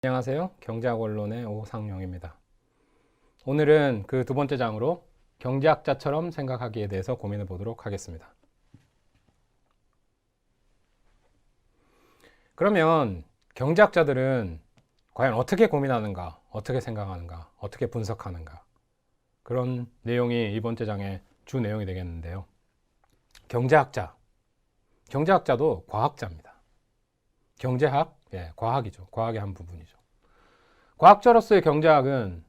안녕하세요. 경제학 원론의 오상용입니다. 오늘은 그 두 번째 장으로 경제학자처럼 생각하기에 대해서 고민해 보도록 하겠습니다. 그러면 경제학자들은 과연 어떻게 고민하는가, 어떻게 생각하는가, 어떻게 분석하는가, 그런 내용이 이번 째 장의 주 내용이 되겠는데요. 경제학자도 과학자입니다. 경제학, 과학이죠. 과학의 한 부분이죠. 과학자로서의 경제학은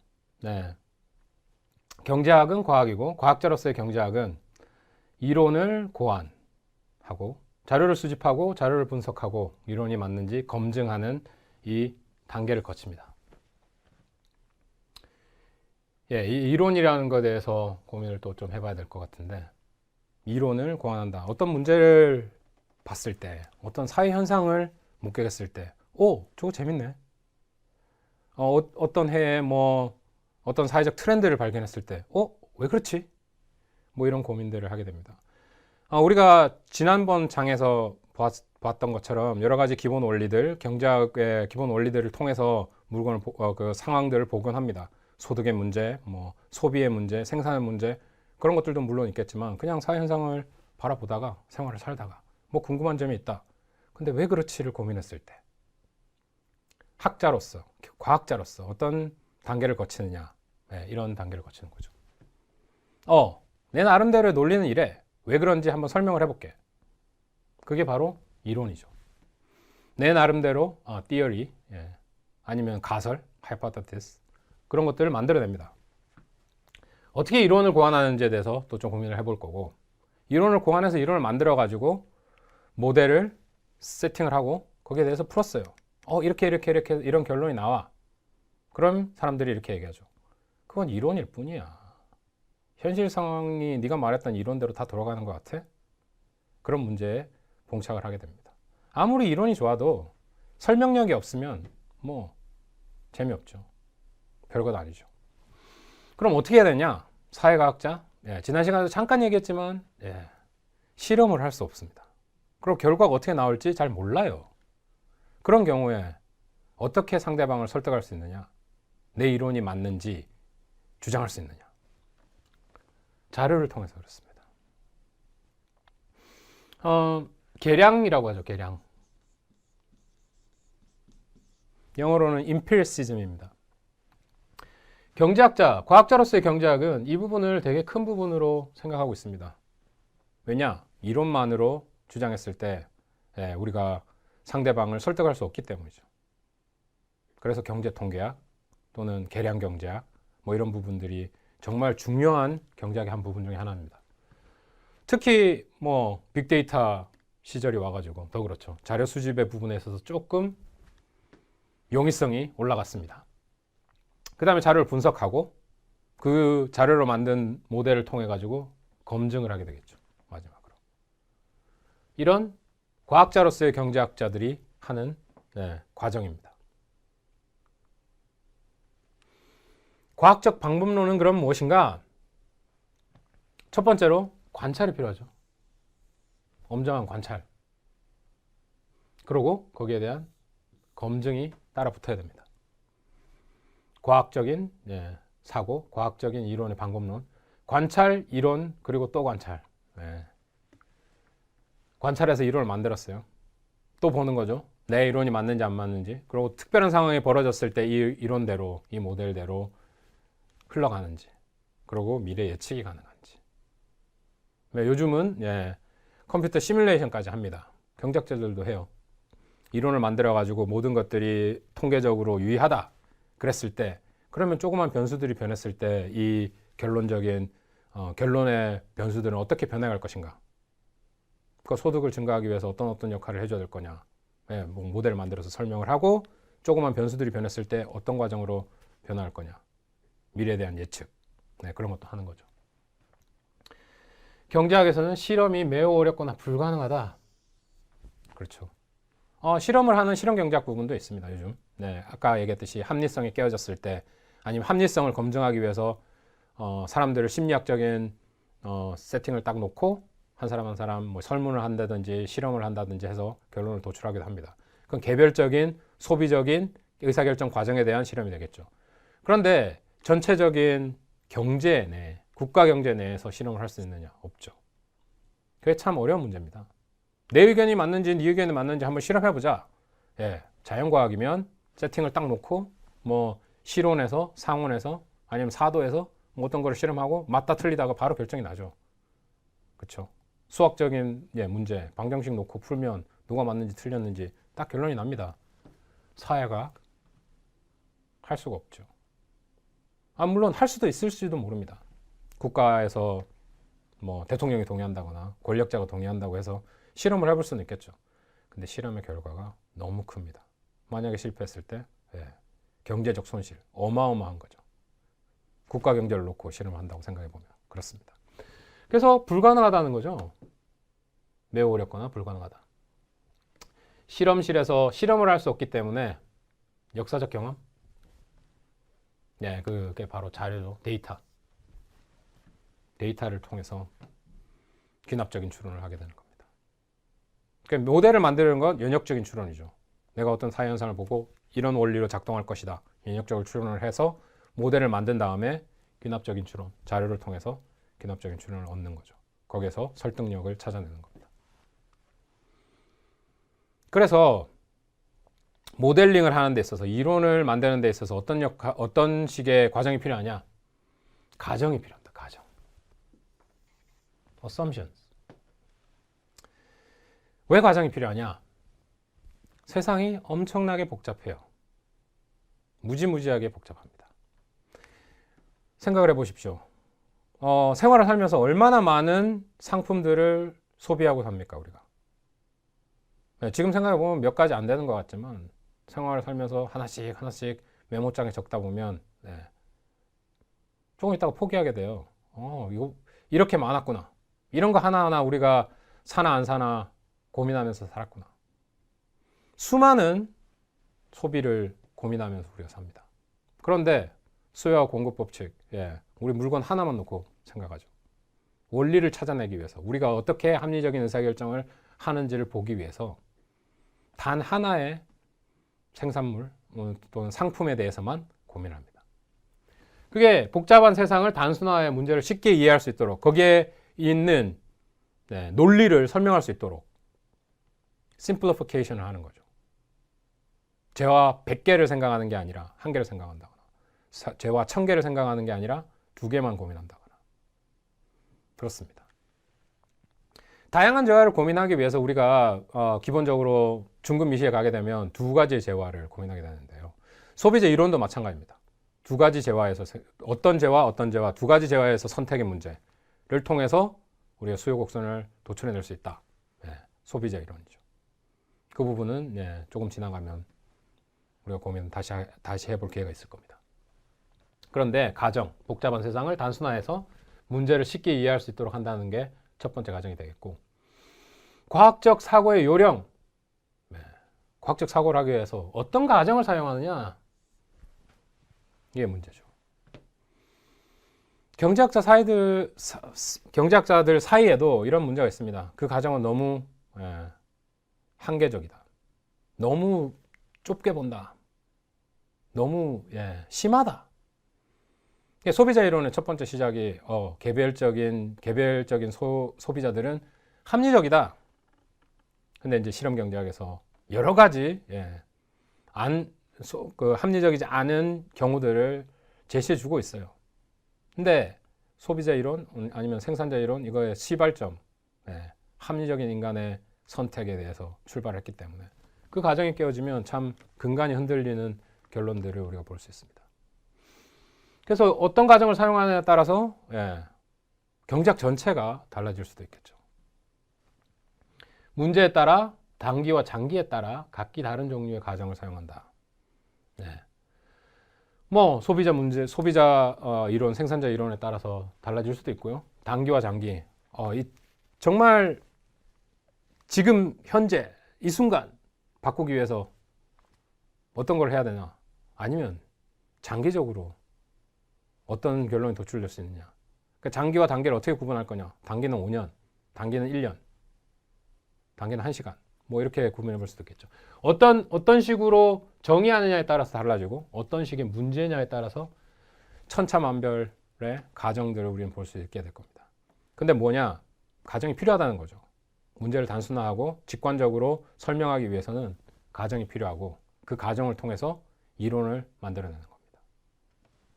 경제학은 과학이고, 과학자로서의 경제학은 이론을 고안하고 자료를 수집하고 자료를 분석하고 이론이 맞는지 검증하는 이 단계를 거칩니다. 이 이론이라는 것에 대해서 고민을 또 좀 해봐야 될 것 같은데, 이론을 고안한다. 어떤 문제를 봤을 때, 어떤 사회 현상을 목격했을 때, 저거 재밌네. 어떤 해에 어떤 사회적 트렌드를 발견했을 때, 왜 그렇지? 이런 고민들을 하게 됩니다. 우리가 지난번 장에서 봤던 것처럼 여러 가지 기본 원리들, 경제학의 기본 원리들을 통해서 그 상황들을 복원합니다. 소득의 문제, 소비의 문제, 생산의 문제, 그런 것들도 물론 있겠지만 그냥 사회 현상을 바라보다가 생활을 살다가 궁금한 점이 있다. 근데 왜 그렇지를 고민했을 때 학자로서, 과학자로서 어떤 단계를 거치느냐, 이런 단계를 거치는 거죠. 내 나름대로의 논리는 이래. 왜 그런지 한번 설명을 해볼게. 그게 바로 이론이죠. 내 나름대로 theory, 아니면 가설, hypothesis, 그런 것들을 만들어냅니다. 어떻게 이론을 고안하는지에 대해서 또 좀 고민을 해볼 거고, 이론을 고안해서 이론을 만들어가지고 모델을 세팅을 하고 거기에 대해서 풀었어요. 이렇게 이런 결론이 나와. 그럼 사람들이 이렇게 얘기하죠. 그건 이론일 뿐이야. 현실 상황이 네가 말했던 이론대로 다 돌아가는 것 같아? 그런 문제에 봉착을 하게 됩니다. 아무리 이론이 좋아도 설명력이 없으면 재미없죠. 별것 아니죠. 그럼 어떻게 해야 되냐? 사회과학자, 지난 시간에도 잠깐 얘기했지만 실험을 할 수 없습니다. 그럼 결과가 어떻게 나올지 잘 몰라요. 그런 경우에 어떻게 상대방을 설득할 수 있느냐? 내 이론이 맞는지 주장할 수 있느냐? 자료를 통해서 그렇습니다. 계량이라고 하죠. 계량. 영어로는 empiricism입니다. 경제학자, 과학자로서의 경제학은 이 부분을 되게 큰 부분으로 생각하고 있습니다. 왜냐? 이론만으로 주장했을 때 우리가 상대방을 설득할 수 없기 때문이죠. 그래서 경제통계학 또는 계량경제학 이런 부분들이 정말 중요한 경제학의 한 부분 중에 하나입니다. 특히 빅데이터 시절이 와가지고 더 그렇죠. 자료 수집의 부분에 있어서 조금 용이성이 올라갔습니다. 그 다음에 자료를 분석하고 그 자료로 만든 모델을 통해 가지고 검증을 하게 되겠죠. 마지막으로. 이런 과학자로서의 경제학자들이 하는 과정입니다. 과학적 방법론은 그럼 무엇인가? 첫 번째로 관찰이 필요하죠. 엄정한 관찰. 그리고 거기에 대한 검증이 따라 붙어야 됩니다. 과학적인 사고, 과학적인 이론의 방법론, 관찰, 이론, 그리고 또 관찰. 관찰해서 이론을 만들었어요. 또 보는 거죠. 내 이론이 맞는지 안 맞는지. 그리고 특별한 상황이 벌어졌을 때 이 이론대로, 이 모델대로 흘러가는지. 그리고 미래 예측이 가능한지. 요즘은 컴퓨터 시뮬레이션까지 합니다. 경제학자들도 해요. 이론을 만들어가지고 모든 것들이 통계적으로 유의하다. 그랬을 때, 그러면 조그만 변수들이 변했을 때 이 결론적인 결론의 변수들은 어떻게 변해갈 것인가? 그 소득을 증가하기 위해서 어떤 역할을 해줘야 될 거냐? 모델을 만들어서 설명을 하고 조그만 변수들이 변했을 때 어떤 과정으로 변화할 거냐? 미래에 대한 예측, 그런 것도 하는 거죠. 경제학에서는 실험이 매우 어렵거나 불가능하다. 그렇죠. 실험을 하는 실험 경제학 부분도 있습니다. 요즘. 아까 얘기했듯이 합리성이 깨어졌을 때, 아니면 합리성을 검증하기 위해서 사람들을 심리학적인 세팅을 딱 놓고 한 사람 한 사람 설문을 한다든지 실험을 한다든지 해서 결론을 도출하기도 합니다. 그건 개별적인 소비적인 의사결정 과정에 대한 실험이 되겠죠. 그런데 전체적인 경제 내, 국가 경제 내에서 실험을 할 수 있느냐? 없죠. 그게 참 어려운 문제입니다. 내 의견이 맞는지 네 의견이 맞는지 한번 실험해보자. 예, 자연과학이면 세팅을 딱 놓고 뭐 실온에서 상온에서 아니면 4도에서 뭐 어떤 거를 실험하고 맞다 틀리다가 바로 결정이 나죠. 그렇죠. 수학적인 문제 방정식 놓고 풀면 누가 맞는지 틀렸는지 딱 결론이 납니다. 사회과학 할 수가 없죠. 물론 할 수도 있을지도 모릅니다. 국가에서 뭐 대통령이 동의한다거나 권력자가 동의한다고 해서 실험을 해볼 수는 있겠죠. 근데 실험의 결과가 너무 큽니다. 만약에 실패했을 때 경제적 손실 어마어마한 거죠. 국가 경제를 놓고 실험한다고 생각해 보면 그렇습니다. 그래서 불가능하다는 거죠. 매우 어렵거나 불가능하다. 실험실에서 실험을 할 수 없기 때문에 역사적 경험, 그게 바로 자료죠. 데이터를 통해서 귀납적인 추론을 하게 되는 겁니다. 그러니까 모델을 만드는 건 연역적인 추론이죠. 내가 어떤 사회 현상을 보고 이런 원리로 작동할 것이다. 연역적으로 추론을 해서 모델을 만든 다음에 귀납적인 추론, 자료를 통해서 귀납적인 추론을 얻는 거죠. 거기에서 설득력을 찾아내는 겁니다. 그래서 모델링을 하는 데 있어서 이론을 만드는 데 있어서 어떤 식의 과정이 필요하냐? 가정이 필요합니다. 가정. assumptions. 왜 가정이 필요하냐? 세상이 엄청나게 복잡해요. 무지무지하게 복잡합니다. 생각을 해보십시오. 생활을 살면서 얼마나 많은 상품들을 소비하고 삽니까, 우리가? 지금 생각해보면 몇 가지 안 되는 것 같지만 생활을 살면서 하나씩 메모장에 적다 보면 조금 있다가 포기하게 돼요. 이거 이렇게 많았구나. 이런 거 하나하나 우리가 사나 안 사나 고민하면서 살았구나. 수많은 소비를 고민하면서 우리가 삽니다. 그런데 수요와 공급 법칙, 우리 물건 하나만 놓고 생각하죠. 원리를 찾아내기 위해서 우리가 어떻게 합리적인 의사결정을 하는지를 보기 위해서 단 하나의 생산물 또는 상품에 대해서만 고민합니다. 그게 복잡한 세상을 단순화의 문제를 쉽게 이해할 수 있도록 거기에 있는 논리를 설명할 수 있도록 심플리피케이션을 하는 거죠. 재화 100개를 생각하는 게 아니라 1개를 생각한다거나 재화 1000개를 생각하는 게 아니라 2개만 고민한다거나 그렇습니다. 다양한 재화를 고민하기 위해서 우리가 기본적으로 중급 미시에 가게 되면 두 가지의 재화를 고민하게 되는데요. 소비재 이론도 마찬가지입니다. 두 가지 재화에서 어떤 재화 두 가지 재화에서 선택의 문제를 통해서 우리가 수요 곡선을 도출해낼 수 있다. 소비재 이론이죠. 그 부분은 조금 지나가면 우리가 고민 다시 해볼 기회가 있을 겁니다. 그런데 가정, 복잡한 세상을 단순화해서 문제를 쉽게 이해할 수 있도록 한다는 게 첫 번째 가정이 되겠고, 과학적 사고의 요령, 과학적 사고를 하기 위해서 어떤 가정을 사용하느냐, 이게 문제죠. 경제학자들 사이에도 이런 문제가 있습니다. 그 가정은 너무 한계적이다. 너무 좁게 본다. 너무 심하다. 소비자 이론의 첫 번째 시작이 개별적인 소비자들은 합리적이다. 근데 이제 실험 경제학에서 여러 가지 합리적이지 않은 경우들을 제시해 주고 있어요. 근데 소비자 이론 아니면 생산자 이론 이거의 시발점, 합리적인 인간의 선택에 대해서 출발했기 때문에 그 과정이 깨어지면 참 근간이 흔들리는 결론들을 우리가 볼 수 있습니다. 그래서 어떤 가정을 사용하느냐에 따라서 경제학 전체가 달라질 수도 있겠죠. 문제에 따라 단기와 장기에 따라 각기 다른 종류의 가정을 사용한다. 뭐 소비자 문제, 이론, 생산자 이론에 따라서 달라질 수도 있고요. 단기와 장기, 정말 지금 현재 이 순간 바꾸기 위해서 어떤 걸 해야 되나? 아니면 장기적으로 어떤 결론이 도출될 수 있느냐? 그러니까 장기와 단기를 어떻게 구분할 거냐? 단기는 5년, 단기는 1년, 단기는 1시간. 뭐 이렇게 구분해 볼 수도 있겠죠. 어떤 식으로 정의하느냐에 따라서 달라지고 어떤 식의 문제냐에 따라서 천차만별의 가정들을 우리는 볼 수 있게 될 겁니다. 근데 뭐냐? 가정이 필요하다는 거죠. 문제를 단순화하고 직관적으로 설명하기 위해서는 가정이 필요하고 그 가정을 통해서 이론을 만들어내는 거예요.